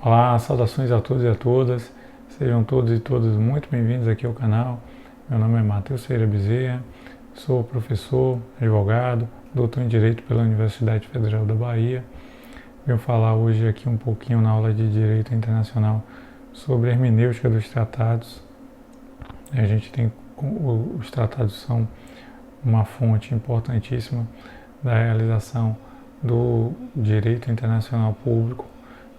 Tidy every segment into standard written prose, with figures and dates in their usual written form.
Olá, saudações a todos e a todas. Sejam todos e todas muito bem-vindos aqui ao canal. Meu nome é Matheus Ferreira Bezerra, sou professor, advogado, doutor em Direito pela Universidade Federal da Bahia. Venho falar hoje aqui um pouquinho na aula de Direito Internacional sobre a hermenêutica dos tratados. A gente tem, os tratados são uma fonte importantíssima da realização do direito internacional público.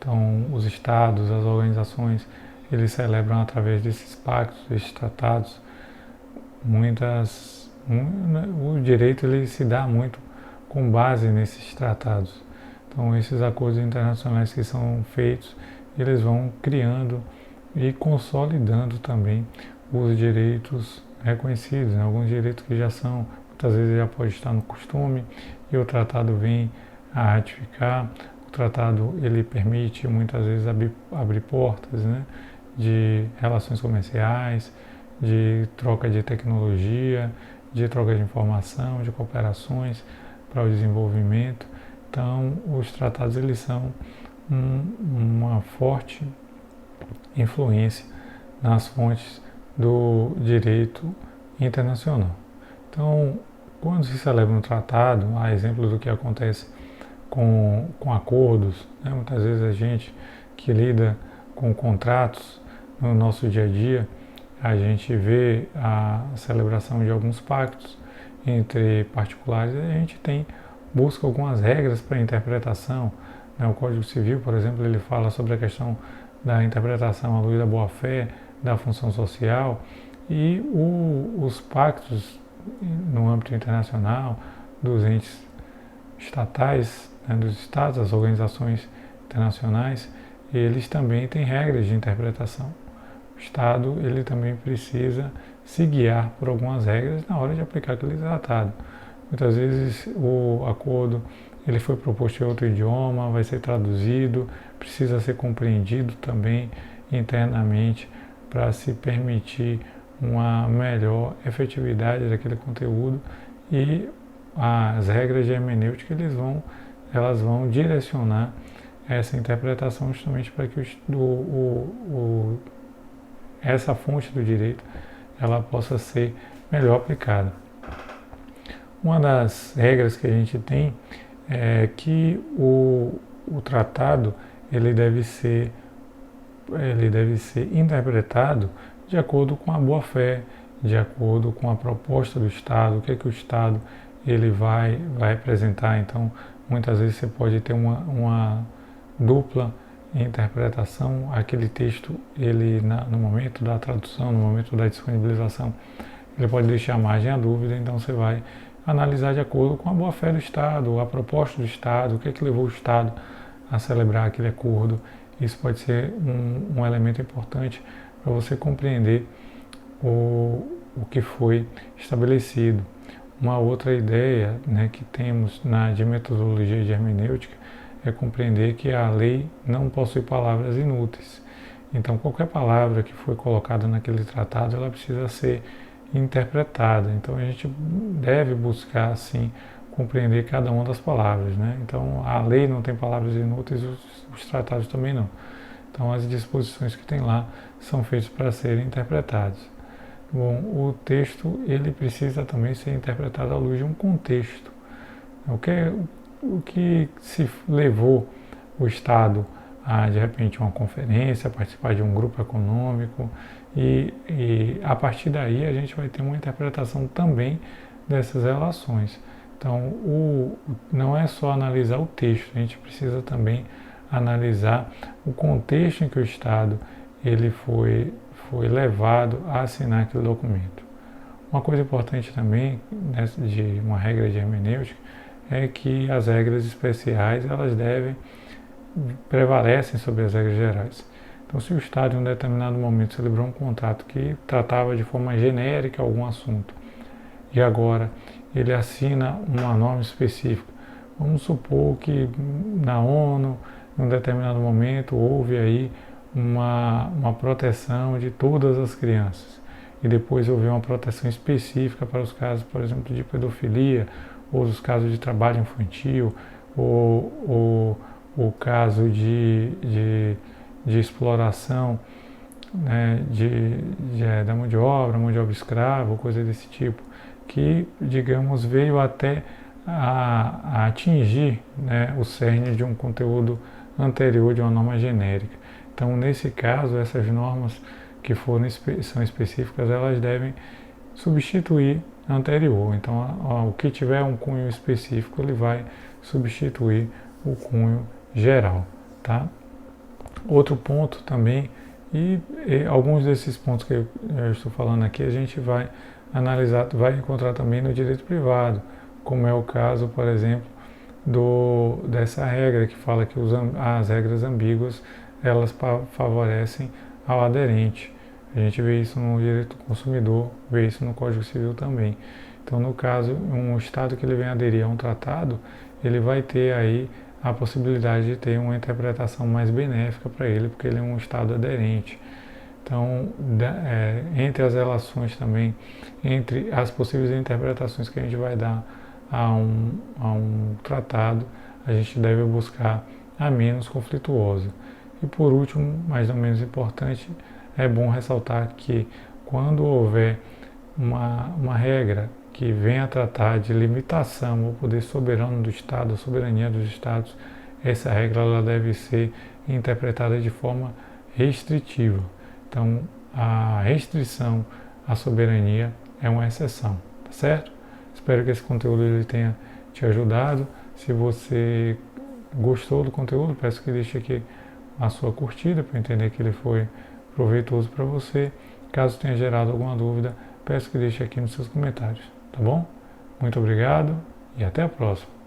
Então, os estados, as organizações, eles celebram através desses pactos, desses tratados, o direito ele se dá muito com base nesses tratados. Então, esses acordos internacionais que são feitos, eles vão criando e consolidando também os direitos reconhecidos, né? Alguns direitos que já são, muitas vezes já pode estar no costume e o tratado vem a ratificar. O tratado ele permite muitas vezes abrir portas, né, de relações comerciais, de troca de tecnologia, de troca de informação, de cooperações para o desenvolvimento. Então, os tratados eles são uma forte influência nas fontes do direito internacional. Então, quando se celebra um tratado, a exemplo do que acontece com acordos, né? Muitas vezes a gente que lida com contratos no nosso dia a dia, a gente vê a celebração de alguns pactos entre particulares e a gente busca algumas regras para interpretação, né? O Código Civil, por exemplo, ele fala sobre a questão da interpretação à luz da boa-fé, da função social e os pactos no âmbito internacional dos entes estatais, né, dos estados, as organizações internacionais, eles também têm regras de interpretação. O Estado ele também precisa se guiar por algumas regras na hora de aplicar aquele tratado. Muitas vezes o acordo ele foi proposto em outro idioma, vai ser traduzido, precisa ser compreendido também internamente para se permitir uma melhor efetividade daquele conteúdo e as regras de hermenêutica elas vão direcionar essa interpretação justamente para que essa fonte do direito ela possa ser melhor aplicada. Uma das regras que a gente tem é que o tratado ele deve ser interpretado de acordo com a boa-fé, de acordo com a proposta do Estado, o que é que o Estado ele vai representar. Então, muitas vezes você pode ter uma dupla interpretação. Aquele texto, ele no momento da tradução, no momento da disponibilização, ele pode deixar margem à dúvida. Então, você vai analisar de acordo com a boa-fé do Estado, a proposta do Estado, o que é que levou o Estado a celebrar aquele acordo. Isso pode ser um elemento importante para você compreender o que foi estabelecido. Uma outra ideia, né, que temos de metodologia de hermenêutica é compreender que a lei não possui palavras inúteis. Então, qualquer palavra que foi colocada naquele tratado, ela precisa ser interpretada. Então, a gente deve buscar, assim, compreender cada uma das palavras, né? Então, a lei não tem palavras inúteis, os tratados também não. Então, as disposições que tem lá são feitas para serem interpretadas. Bom, o texto ele precisa também ser interpretado à luz de um contexto. O que se levou o Estado a, de repente, uma conferência, a participar de um grupo econômico e a partir daí a gente vai ter uma interpretação também dessas relações. Então, não é só analisar o texto, a gente precisa também analisar o contexto em que o Estado ele foi levado a assinar aquele documento. Uma coisa importante também de uma regra de hermenêutica é que as regras especiais elas prevalecem sobre as regras gerais. Então, se o Estado em um determinado momento celebrou um contrato que tratava de forma genérica algum assunto e agora ele assina uma norma específica, vamos supor que na ONU, em um determinado momento, houve aí uma proteção de todas as crianças e depois houve uma proteção específica para os casos, por exemplo, de pedofilia ou os casos de trabalho infantil ou o caso de de exploração, né, da mão de obra escrava, coisa desse tipo, que, digamos, veio até a atingir, né, o cerne de um conteúdo anterior de uma norma genérica. Então, nesse caso, essas normas que são específicas, elas devem substituir a anterior. Então, o que tiver um cunho específico, ele vai substituir o cunho geral, tá? Outro ponto também, e alguns desses pontos que eu estou falando aqui, a gente vai analisar, vai encontrar também no direito privado, como é o caso, por exemplo, dessa regra que fala que as regras ambíguas, elas favorecem ao aderente. A gente vê isso no direito do consumidor, vê isso no Código Civil também. Então, no caso, um Estado que ele vem aderir a um tratado, ele vai ter aí a possibilidade de ter uma interpretação mais benéfica para ele, porque ele é um Estado aderente. Então, entre as relações também, entre as possíveis interpretações que a gente vai dar a um tratado, a gente deve buscar a menos conflituosa. E por último, mas não menos importante, é bom ressaltar que quando houver uma regra que venha a tratar de limitação ao poder soberano do Estado, a soberania dos Estados, essa regra ela deve ser interpretada de forma restritiva. Então, a restrição à soberania é uma exceção, tá certo? Espero que esse conteúdo ele tenha te ajudado. Se você gostou do conteúdo, peço que deixe aqui a sua curtida para entender que ele foi proveitoso para você. Caso tenha gerado alguma dúvida, peço que deixe aqui nos seus comentários, tá bom? Muito obrigado e até a próxima.